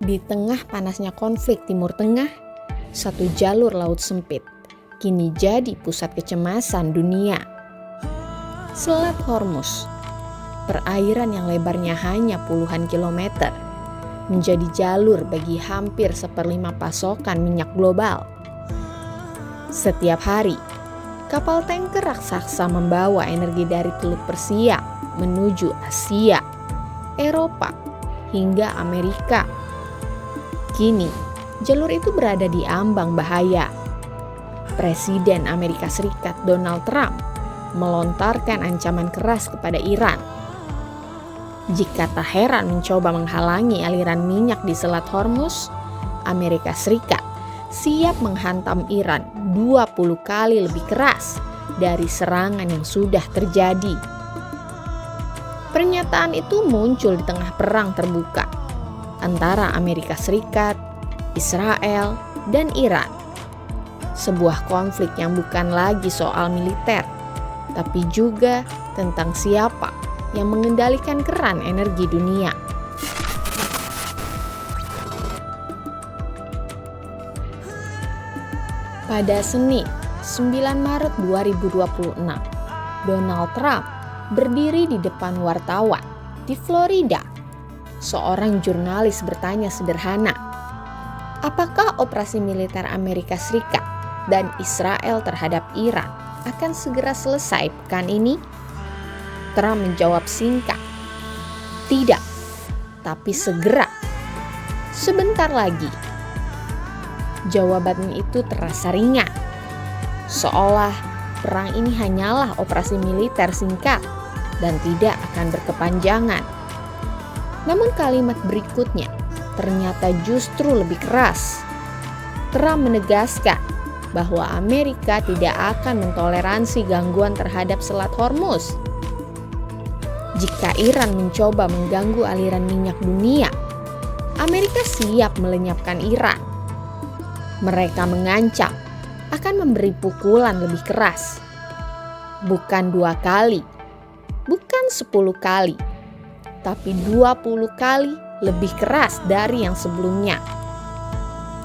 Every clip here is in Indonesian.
Di tengah panasnya konflik Timur Tengah, satu jalur laut sempit kini jadi pusat kecemasan dunia. Selat Hormuz, perairan yang lebarnya hanya puluhan kilometer, menjadi jalur bagi hampir 1/5 pasokan minyak global. Setiap hari, kapal tanker raksasa membawa energi dari Teluk Persia menuju Asia, Eropa, hingga Amerika. Kini, jalur itu berada di ambang bahaya. Presiden Amerika Serikat Donald Trump melontarkan ancaman keras kepada Iran. Jika Teheran mencoba menghalangi aliran minyak di Selat Hormuz, Amerika Serikat siap menghantam Iran 20 kali lebih keras dari serangan yang sudah terjadi. Pernyataan itu muncul di tengah perang terbuka antara Amerika Serikat, Israel, dan Iran. Sebuah konflik yang bukan lagi soal militer, tapi juga tentang siapa yang mengendalikan keran energi dunia. Pada Senin, 9 Maret 2026, Donald Trump berdiri di depan wartawan di Florida. Seorang jurnalis bertanya sederhana, apakah operasi militer Amerika Serikat dan Israel terhadap Iran akan segera selesai pekan ini? Trump menjawab singkat, tidak, tapi segera, sebentar lagi. Jawabannya itu terasa ringan, seolah perang ini hanyalah operasi militer singkat dan tidak akan berkepanjangan. Namun kalimat berikutnya ternyata justru lebih keras. Trump menegaskan bahwa Amerika tidak akan mentoleransi gangguan terhadap Selat Hormuz. Jika Iran mencoba mengganggu aliran minyak dunia, Amerika siap melenyapkan Iran. Mereka mengancam akan memberi pukulan lebih keras. Bukan 2 kali, bukan 10 kali, tapi 20 kali lebih keras dari yang sebelumnya.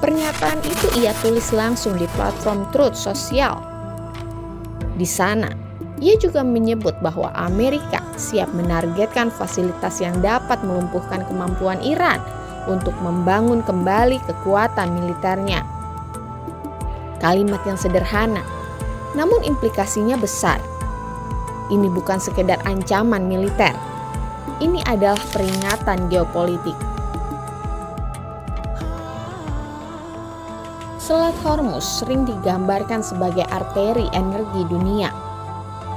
Pernyataan itu ia tulis langsung di platform Truth Social. Di sana, ia juga menyebut bahwa Amerika siap menargetkan fasilitas yang dapat melumpuhkan kemampuan Iran untuk membangun kembali kekuatan militernya. Kalimat yang sederhana, namun implikasinya besar. Ini bukan sekedar ancaman militer. Ini adalah peringatan geopolitik. Selat Hormuz sering digambarkan sebagai arteri energi dunia.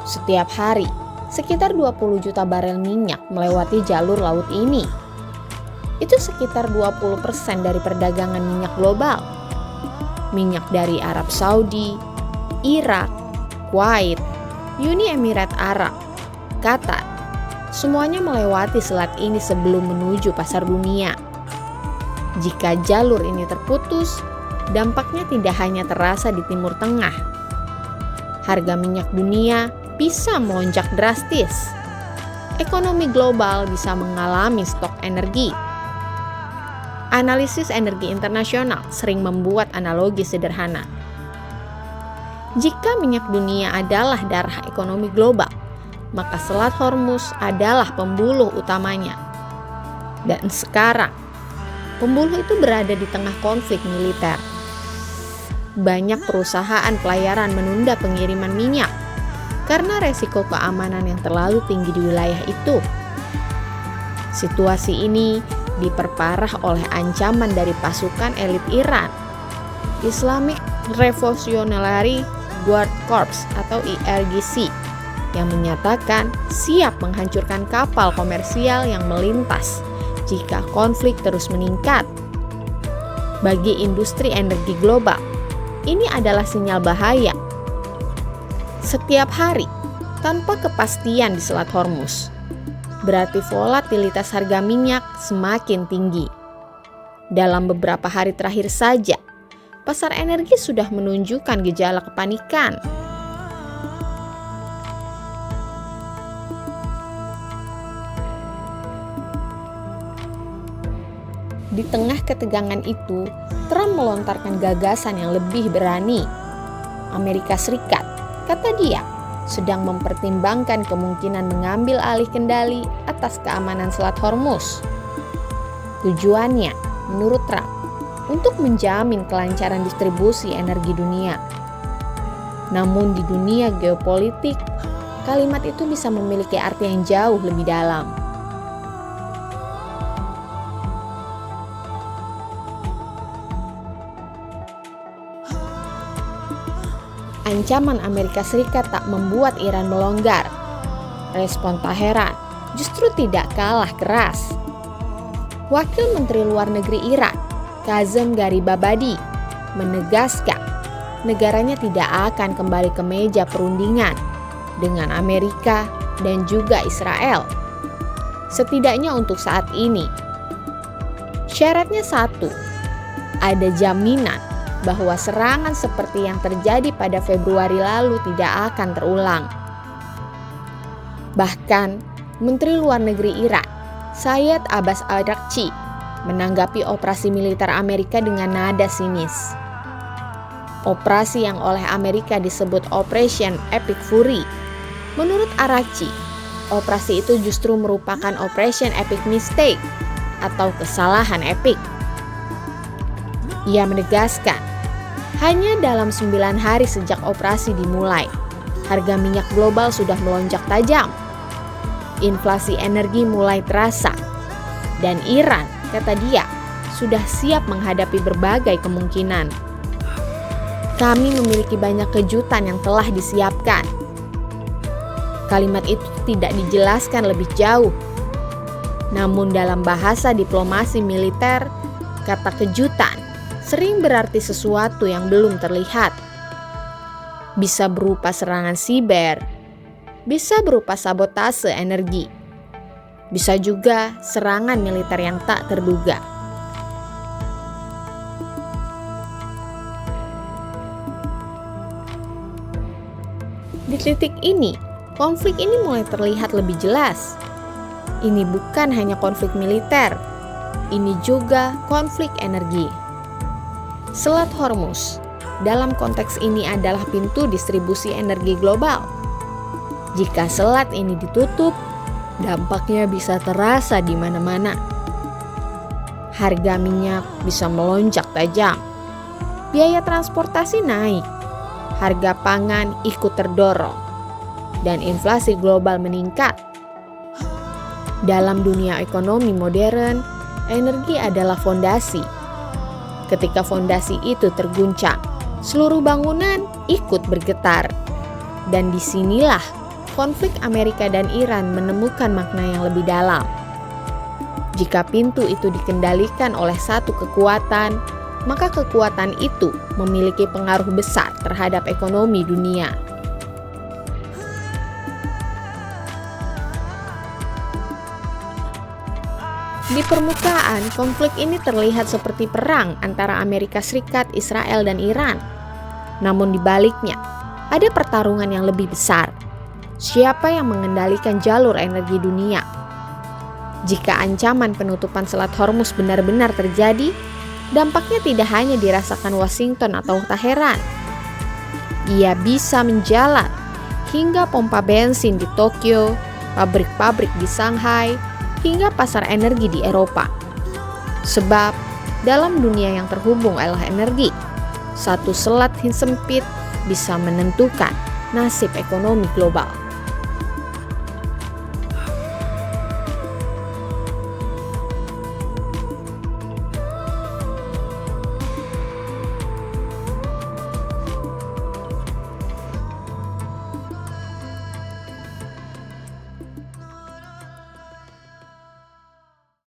Setiap hari, sekitar 20 juta barel minyak melewati jalur laut ini. Itu sekitar 20% dari perdagangan minyak global. Minyak dari Arab Saudi, Irak, Kuwait, Uni Emirat Arab, Qatar, semuanya melewati selat ini sebelum menuju pasar dunia. Jika jalur ini terputus, dampaknya tidak hanya terasa di Timur Tengah. Harga minyak dunia bisa melonjak drastis. Ekonomi global bisa mengalami stok energi. Analisis energi internasional sering membuat analogi sederhana. Jika minyak dunia adalah darah ekonomi global, maka Selat Hormuz adalah pembuluh utamanya. Dan sekarang, pembuluh itu berada di tengah konflik militer. Banyak perusahaan pelayaran menunda pengiriman minyak karena resiko keamanan yang terlalu tinggi di wilayah itu. Situasi ini diperparah oleh ancaman dari pasukan elit Iran, Islamic Revolutionary Guard Corps atau IRGC, yang menyatakan siap menghancurkan kapal komersial yang melintas jika konflik terus meningkat. Bagi industri energi global, ini adalah sinyal bahaya. Setiap hari, tanpa kepastian di Selat Hormuz, berarti volatilitas harga minyak semakin tinggi. Dalam beberapa hari terakhir saja, pasar energi sudah menunjukkan gejala kepanikan. Di tengah ketegangan itu, Trump melontarkan gagasan yang lebih berani. Amerika Serikat, kata dia, sedang mempertimbangkan kemungkinan mengambil alih kendali atas keamanan Selat Hormuz. Tujuannya, menurut Trump, untuk menjamin kelancaran distribusi energi dunia. Namun di dunia geopolitik, kalimat itu bisa memiliki arti yang jauh lebih dalam. Ancaman Amerika Serikat tak membuat Iran melonggar. Respon Teheran justru tidak kalah keras. Wakil Menteri Luar Negeri Iran, Kazem Garibabadi, menegaskan negaranya tidak akan kembali ke meja perundingan dengan Amerika dan juga Israel. Setidaknya untuk saat ini. Syaratnya satu, ada jaminan bahwa serangan seperti yang terjadi pada Februari lalu tidak akan terulang. Bahkan, Menteri Luar Negeri Iran, Syed Abbas Araghchi, menanggapi operasi militer Amerika dengan nada sinis. Operasi yang oleh Amerika disebut Operation Epic Fury. Menurut Araghchi, operasi itu justru merupakan Operation Epic Mistake atau kesalahan epik. Ia menegaskan, hanya dalam 9 hari sejak operasi dimulai, harga minyak global sudah melonjak tajam. Inflasi energi mulai terasa. Dan Iran, kata dia, sudah siap menghadapi berbagai kemungkinan. Kami memiliki banyak kejutan yang telah disiapkan. Kalimat itu tidak dijelaskan lebih jauh. Namun dalam bahasa diplomasi militer, kata kejutan sering berarti sesuatu yang belum terlihat. Bisa berupa serangan siber, bisa berupa sabotase energi, bisa juga serangan militer yang tak terduga. Di titik ini, konflik ini mulai terlihat lebih jelas. Ini bukan hanya konflik militer, ini juga konflik energi. Selat Hormuz dalam konteks ini adalah pintu distribusi energi global. Jika selat ini ditutup, dampaknya bisa terasa di mana-mana. Harga minyak bisa melonjak tajam, biaya transportasi naik, harga pangan ikut terdorong, dan inflasi global meningkat. Dalam dunia ekonomi modern, energi adalah fondasi. Ketika fondasi itu terguncang, seluruh bangunan ikut bergetar. Dan disinilah konflik Amerika dan Iran menemukan makna yang lebih dalam. Jika pintu itu dikendalikan oleh satu kekuatan, maka kekuatan itu memiliki pengaruh besar terhadap ekonomi dunia. Di permukaan, konflik ini terlihat seperti perang antara Amerika Serikat, Israel, dan Iran. Namun di baliknya, ada pertarungan yang lebih besar. Siapa yang mengendalikan jalur energi dunia? Jika ancaman penutupan Selat Hormuz benar-benar terjadi, dampaknya tidak hanya dirasakan Washington atau Teheran. Ia bisa menjalar hingga pompa bensin di Tokyo, pabrik-pabrik di Shanghai, hingga pasar energi di Eropa. Sebab dalam dunia yang terhubung oleh energi, satu selat sempit bisa menentukan nasib ekonomi global.